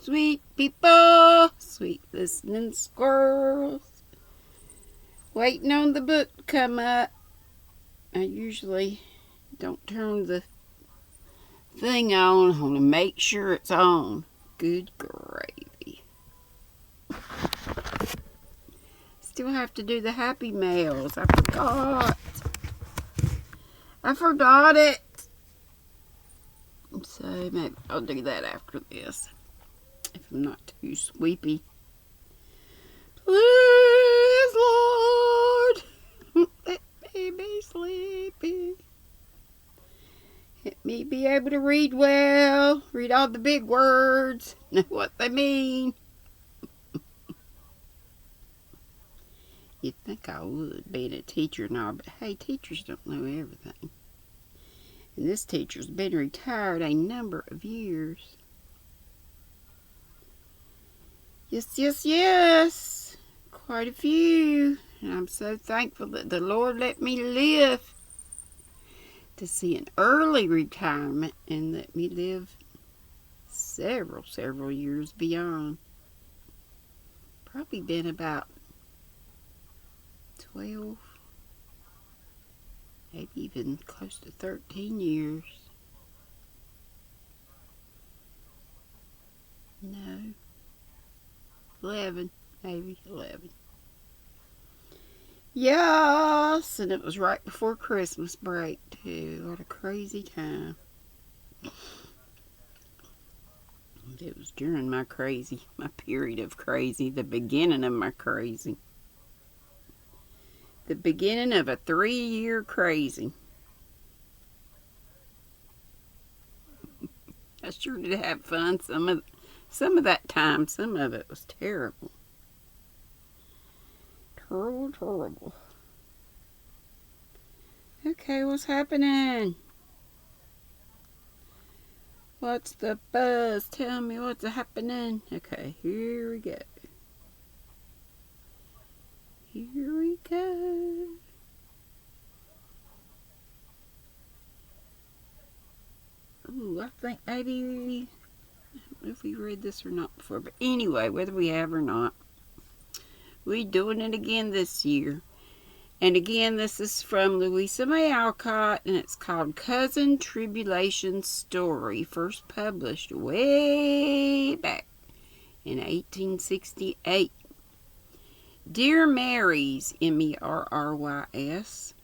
sweet people, sweet listening squirrels, waiting on the book to come up. I usually don't turn the thing on. I want to make sure it's on. Good gravy. Still have to do the happy mails. I forgot it. So maybe I'll do that after this, if I'm not too sleepy. Please, Lord, let me be sleepy. Let me be able to read well, read all the big words, know what they mean. You'd think I would, being a teacher and all, but hey, teachers don't know everything. And this teacher's been retired a number of years. Yes. Quite a few. And I'm so thankful that the Lord let me live to see an early retirement and let me live several years beyond. Probably been about 12, maybe even close to 13 years. No, 11, maybe 11. Yes, and it was right before Christmas break too. What a crazy time. It was during my period of crazy, the beginning of my crazy. The beginning of a 3-year crazy. I sure did have fun some of that time. Some of it was terrible. Terrible. Okay, what's happening? What's the buzz? Tell me what's happening. Okay, here we go. Here we go. Ooh, I think maybe, I don't know if we read this or not before, but anyway, whether we have or not, we're doing it again this year. And again, this is from Louisa May Alcott, and it's called Cousin Tribulation's Story, first published way back in 1868. Dear Marys, Merrys,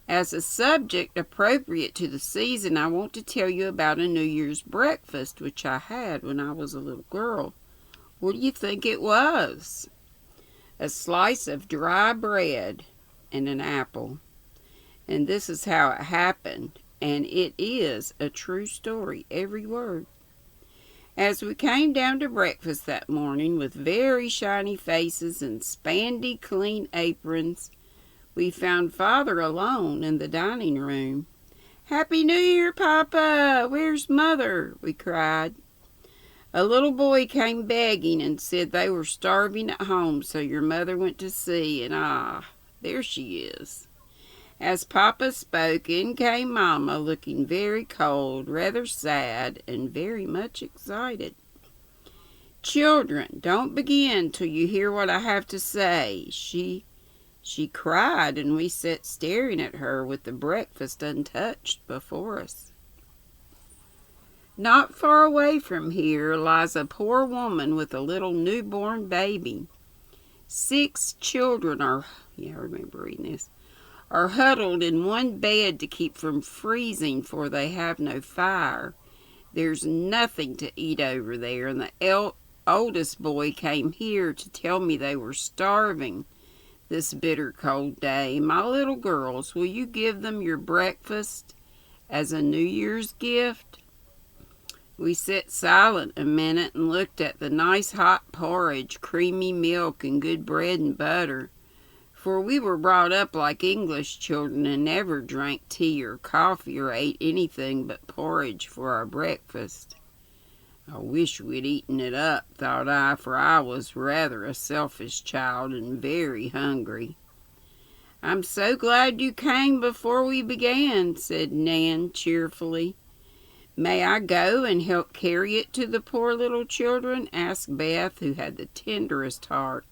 as a subject appropriate to the season, I want to tell you about a New Year's breakfast which I had when I was a little girl. What do you think it was? A slice of dry bread and an apple. And this is how it happened, and it is a true story, every word. As we came down to breakfast that morning with very shiny faces and spandy clean aprons, we found Father alone in the dining room. "Happy New Year, Papa! Where's Mother?" we cried. A little boy came begging and said they were starving at home, so your mother went to see, and there she is. As Papa spoke, in came Mama, looking very cold, rather sad, and very much excited. "Children, don't begin till you hear what I have to say," she cried, and we sat staring at her with the breakfast untouched before us. Not far away from here lies a poor woman with a little newborn baby. 6 children I remember reading this, are huddled in one bed to keep from freezing, for they have no fire. There's nothing to eat over there, and the oldest boy came here to tell me they were starving this bitter cold day. My little girls, will you give them your breakfast as a New Year's gift? We sat silent a minute and looked at the nice hot porridge, creamy milk, and good bread and butter. For we were brought up like English children and never drank tea or coffee or ate anything but porridge for our breakfast. I wish we'd eaten it up, thought I, for I was rather a selfish child and very hungry. "I'm so glad you came before we began," said Nan cheerfully. May I go and help carry it to the poor little children? Asked Beth, who had the tenderest heart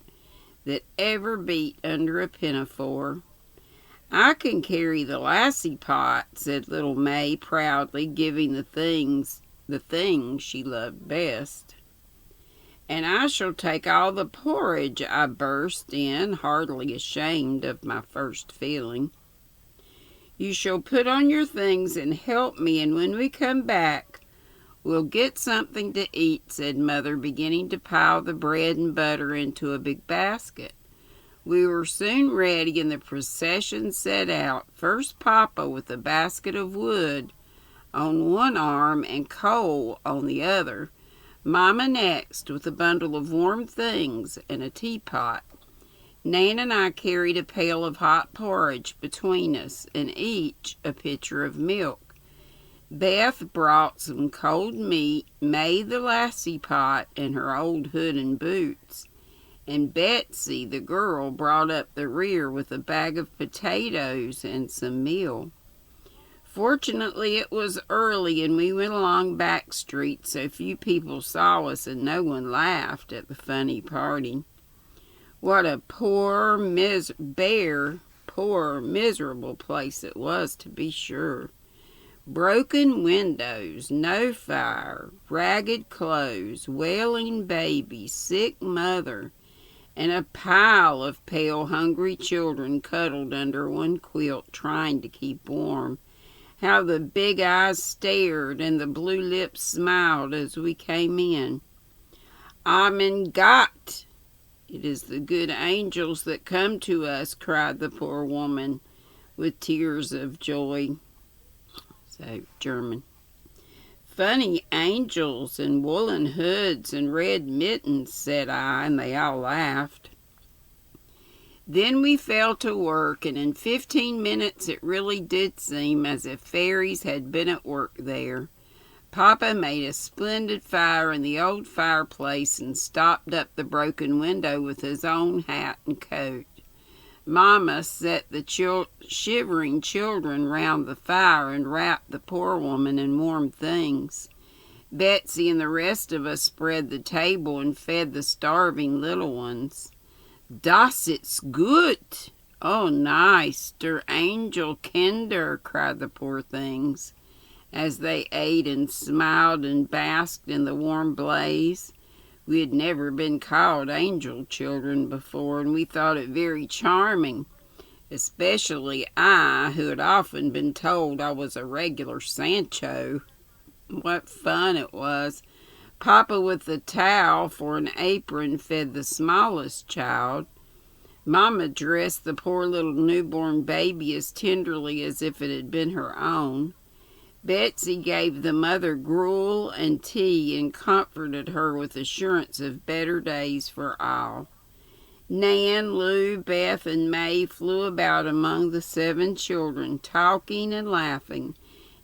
that ever beat under a pinafore. I can carry the lassie pot, said little May proudly, giving the things she loved best. And I shall take all the porridge, I burst in, heartily ashamed of my first feeling. You shall put on your things and help me, and when we come back, we'll get something to eat, said Mother, beginning to pile the bread and butter into a big basket. We were soon ready, and the procession set out. First Papa with a basket of wood on one arm and coal on the other. Mama next with a bundle of warm things and a teapot. Nan and I carried a pail of hot porridge between us, and each a pitcher of milk. Beth brought some cold meat, May the lassie pot, and her old hood and boots. And Betsy, the girl, brought up the rear with a bag of potatoes and some meal. Fortunately, it was early, and we went along back streets, so few people saw us and no one laughed at the funny party. What a poor, miserable place it was, to be sure. Broken windows, no fire, ragged clothes, wailing baby, sick mother, and a pile of pale, hungry children cuddled under one quilt trying to keep warm. How the big eyes stared and the blue lips smiled as we came in. Amen Gott! It is the good angels that come to us, cried the poor woman with tears of joy. So, German. Funny angels in woolen hoods and red mittens, said I, and they all laughed. Then we fell to work, and in 15 minutes it really did seem as if fairies had been at work there. Papa made a splendid fire in the old fireplace and stopped up the broken window with his own hat and coat. Mama set the shivering children round the fire and wrapped the poor woman in warm things. Betsy and the rest of us spread the table and fed the starving little ones. Das ist gut! Oh, nice, der Angel Kinder, cried the poor things, as they ate and smiled and basked in the warm blaze. We had never been called angel children before, and we thought it very charming, especially I, who had often been told I was a regular Sancho. What fun it was! Papa, with the towel for an apron, fed the smallest child. Mama dressed the poor little newborn baby as tenderly as if it had been her own. Betsy gave the mother gruel and tea and comforted her with assurance of better days for all. Nan, Lou, Beth, and May flew about among the 7 children, talking and laughing,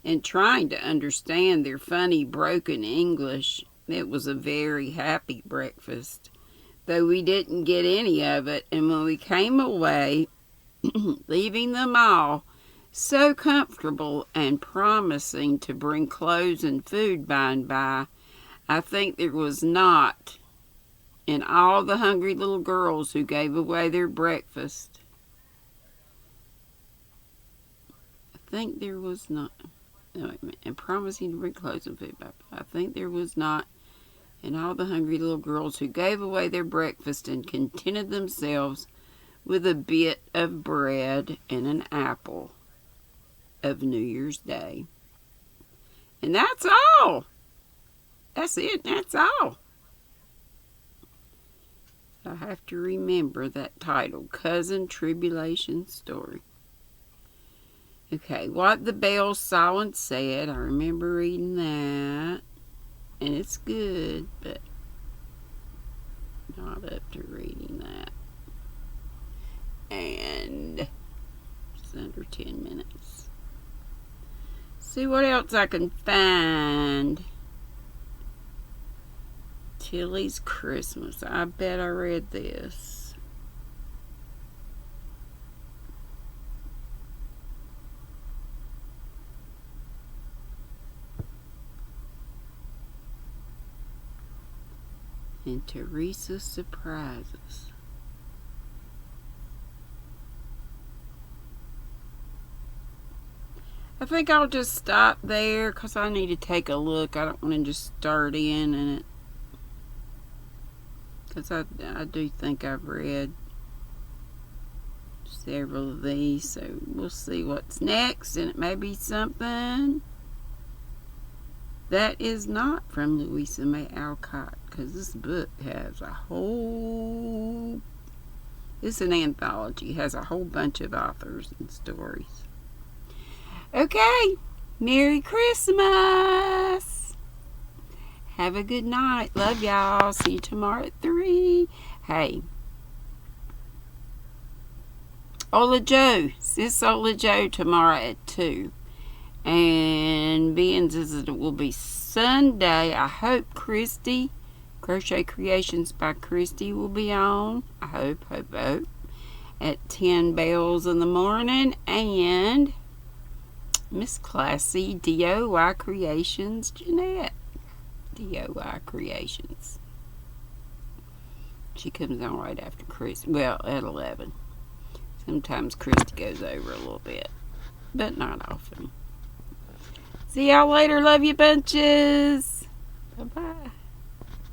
and trying to understand their funny broken English. It was a very happy breakfast, though we didn't get any of it, and when we came away, leaving them all so comfortable and promising to bring clothes and food by and by, I think there was not in all the hungry little girls who gave away their breakfast. And promising to bring clothes and food by. I think there was not in all the hungry little girls who gave away their breakfast and contented themselves with a bit of bread and an apple of New Year's Day. And that's all. That's it. That's all. I have to remember that title, Cousin Tribulation Story. Okay, what the bells saw and said. I remember reading that. And it's good, but not up to reading that. And it's under 10 minutes. See what else I can find. Tilly's Christmas. I bet I read this. And Teresa surprises. I think I'll just stop there because I need to take a look. I don't want to just start in it. Because I do think I've read several of these. So we'll see what's next. And it may be something that is not from Louisa May Alcott. Because this book has a whole... It's an anthology. It has a whole bunch of authors and stories. Okay, Merry Christmas. Have a good night. Love y'all. See you tomorrow at 3. Hey, Ola Joe. Sis Ola Joe tomorrow at 2. And being as it will be Sunday, I hope Christy, Crochet Creations by Christy, will be on. I hope. At 10 bells in the morning. And Miss Classy, DIY Creations, Jeanette. DIY Creations. She comes on right after Christy. Well, at 11. Sometimes Christy goes over a little bit, but not often. See y'all later. Love you bunches. Bye-bye.